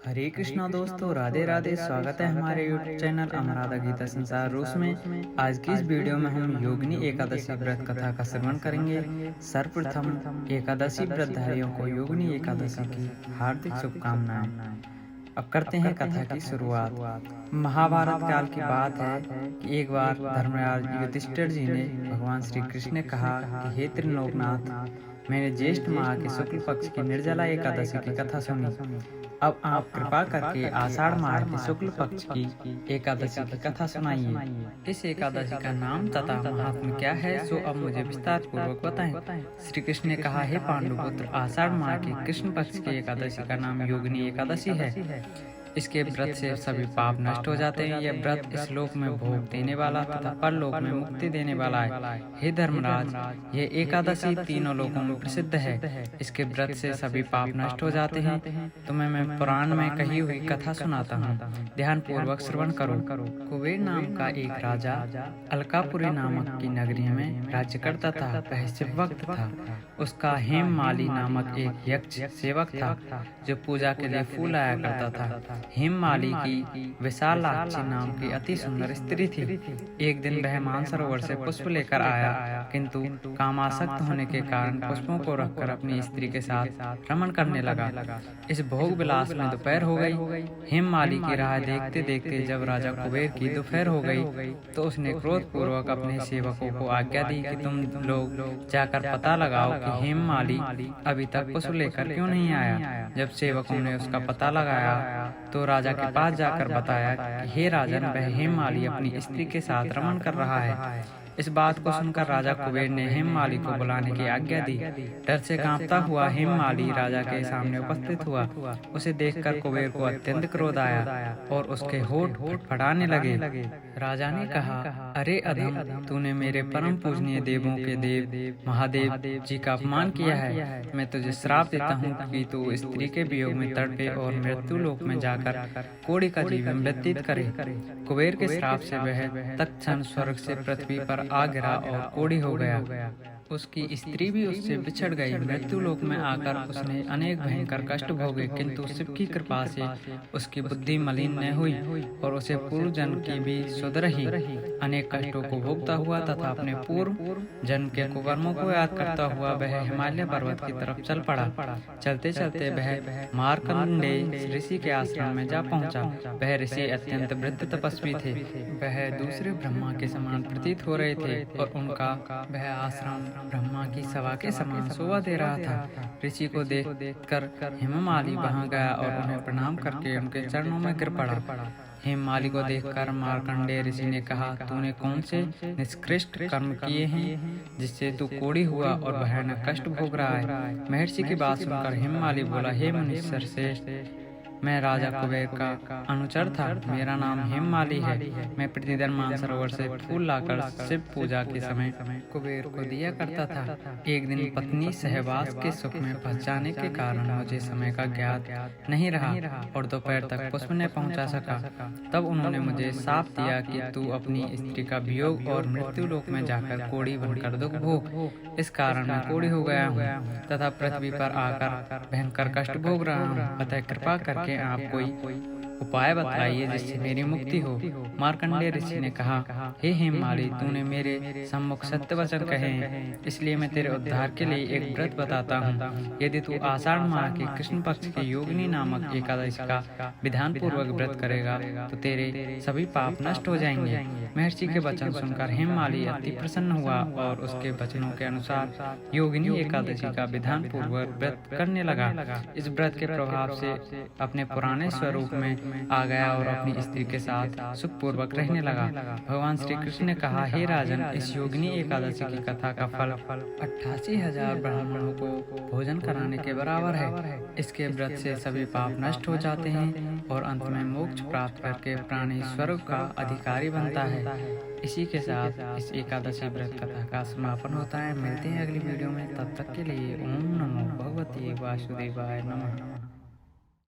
हरे कृष्णा दोस्तों, राधे राधे। स्वागत है हमारे यूट्यूब चैनल अनुराधा गीता संसार रूस में। आज की इस वीडियो में हम योगिनी एकादशी व्रत कथा का श्रवण करेंगे। सर्वप्रथम एकादशी व्रतधारियों को योगिनी एकादशी की हार्दिक शुभकामनाएं। अब करते हैं कथा की शुरुआत। महाभारत काल की बात है कि एक बार धर्मराज युधिष्ठिर जी ने भगवान श्री कृष्ण ने कहा कि हे त्रिलोकनाथ, मैंने ज्येष्ठ माह के शुक्ल पक्ष की निर्जला एकादशी की कथा सुनी। अब आप कृपा करके आषाढ़ माह के शुक्ल पक्ष की एकादशी की कथा सुनाइए। इस एकादशी का नाम तथा महात्म्य क्या है, सो अब मुझे विस्तार पूर्वक बताएं। श्री कृष्ण ने कहा, हे पांडुपुत्र, आषाढ़ माह के कृष्ण पक्ष की एकादशी का नाम योगिनी एकादशी है। इसके व्रत से सभी पाप नष्ट हो जाते हैं। यह व्रत इस लोक में भोग देने वाला तथा परलोक में मुक्ति देने वाला है। हे धर्मराज, यह एकादशी तीनों लोकों में प्रसिद्ध है। इसके व्रत से सभी पाप नष्ट हो जाते हैं। तुम्हें मैं पुराण में कही हुई कथा सुनाता हूँ, ध्यान पूर्वक श्रवण करो। कुबेर नाम का एक राजा अलकापुरी नामक की नगरी में राज्य करता था। वह शिवभक्त था। उसका हेममाली नामक एक यक्ष सेवक था जो पूजा के लिए फूल लाया करता था। हेममाली की विशालाक्षी नाम की अति सुंदर स्त्री थी। एक दिन वह मानसरोवर से पुष्प लेकर आया, किंतु कामासक्त होने के कारण पुष्पों को रखकर अपनी स्त्री के साथ रमण करने लगा। इस भोग विलास में दोपहर हो गई। हेममाली की राह देखते देखते जब राजा कुबेर की दोपहर हो गई तो उसने क्रोध पूर्वक अपने सेवकों को आज्ञा दी कि तुम लोग जाकर पता लगाओ कि हेममाली अभी तक पुष्प लेकर क्यों नहीं आया। जब सेवकों ने उसका पता लगाया तो राजा के पास जाकर बताया कि हे राजन, वह हेममाली अपनी स्त्री के साथ रमण कर रहा है। इस बात को सुनकर राजा कुबेर ने हेममाली को बुलाने की आज्ञा दी। डर से कांपता हुआ हेममाली राजा के सामने उपस्थित हुआ। उसे देखकर कुबेर को अत्यंत क्रोध आया और उसके होठ फड़फड़ाने लगे। राजा ने कहा, अरे अधम, तूने मेरे परम पूजनीय देवों के देव महादेव जी का अपमान किया है। मैं तुझे श्राप देता हूँ कि तू स्त्री के वियोग में तड़पे और मृत्यु लोक में जाकर कोड़ी का जीवन व्यतीत करे। कुबेर के श्राप से वह तत्क्षण स्वर्ग से पृथ्वी पर आ गिरा और कोढ़ी हो गया। उसकी स्त्री भी उससे बिछड़ गई। मृत्यु लोक में आकर उसने अनेक भयंकर कष्ट भोगे, किंतु शिव की कृपा से उसकी बुद्धि मलिन न हुई और उसे पूर्व जन्म की भी सुध रही। अनेक कष्टों को भोगता हुआ तथा अपने पूर्व जन्म के कुकर्मों को याद करता हुआ वह हिमालय पर्वत की तरफ चल पड़ा। चलते चलते वह मार्कंडेय ऋषि के आश्रम में जा पहुंचा। वह ऋषि अत्यंत वृद्ध तपस्वी थे। वह दूसरे ब्रह्मा के समान प्रतीत हो रहे थे और उनका वह आश्रम ब्रह्मा की सभा के समान शोभा दे रहा था। ऋषि को देखकर हेममाली वहां गया और उन्हें प्रणाम करके उनके चरणों में गिर पड़ा। हेममाली को देखकर मार्कंडेय ऋषि ने कहा, तूने कौन से निष्कृष्ट कर्म किए हैं जिससे तू कोढ़ी हुआ और भयानक कष्ट भोग रहा है। महर्षि की बात सुनकर हेममाली बोला, हे मुनीश्वर श्रेष्ठ, मैं राजा कुबेर का अनुचर था। मेरा नाम हेममाली है। मैं प्रतिदिन मानसरोवर से फूल लाकर शिव पूजा के समय कुबेर को दिया करता था। एक दिन पत्नी सहवास के सुख में फंस जाने के कारण मुझे समय का ज्ञात नहीं रहा और दोपहर तक पुष्प न पहुंचा सका। तब उन्होंने मुझे शाप दिया कि तू अपनी स्त्री का वियोग और मृत्यु लोक में जाकर कोढ़ी बनकर दुख भोग। इस कारण मैं कोढ़ी हो गया हूँ तथा पृथ्वी पर आकर भयंकर कष्ट भोग रहा हूँ। अतः कृपा करके आप कोई उपाय बताइए जिससे मेरी मुक्ति हो। मार्कंडेय ऋषि ने कहा, हे हेममाली, तूने मेरे सम्मुख सत्य वचन कहे हैं, इसलिए मैं तेरे उद्धार के लिए एक व्रत बताता हूँ। यदि तू आषाढ़ माह के कृष्ण पक्ष के योगिनी नामक एकादशी का विधान पूर्वक व्रत करेगा तो तेरे सभी पाप नष्ट हो जाएंगे। महर्षि के वचन सुनकर हेममाली अति प्रसन्न हुआ और उसके वचनों के अनुसार योगिनी एकादशी का विधान पूर्वक व्रत करने लगा। इस व्रत के प्रभाव से अपने पुराने स्वरूप में आ गया और अपनी स्त्री के साथ सुखपूर्वक रहने लगा। भगवान श्री कृष्ण ने कहा, हे राजन, इस योगिनी एकादशी की कथा का फल 88,000 ब्राह्मणों को भोजन कराने के बराबर है। इसके व्रत से सभी पाप नष्ट हो जाते हैं और अंत में मोक्ष प्राप्त करके प्राणी स्वर्ग का अधिकारी बनता है। इसी के साथ इस एकादशी व्रत कथा का समापन होता है। मिलते हैं अगली वीडियो में, तब तक के लिए ओम नमो भगवते वासुदेवाय नमः।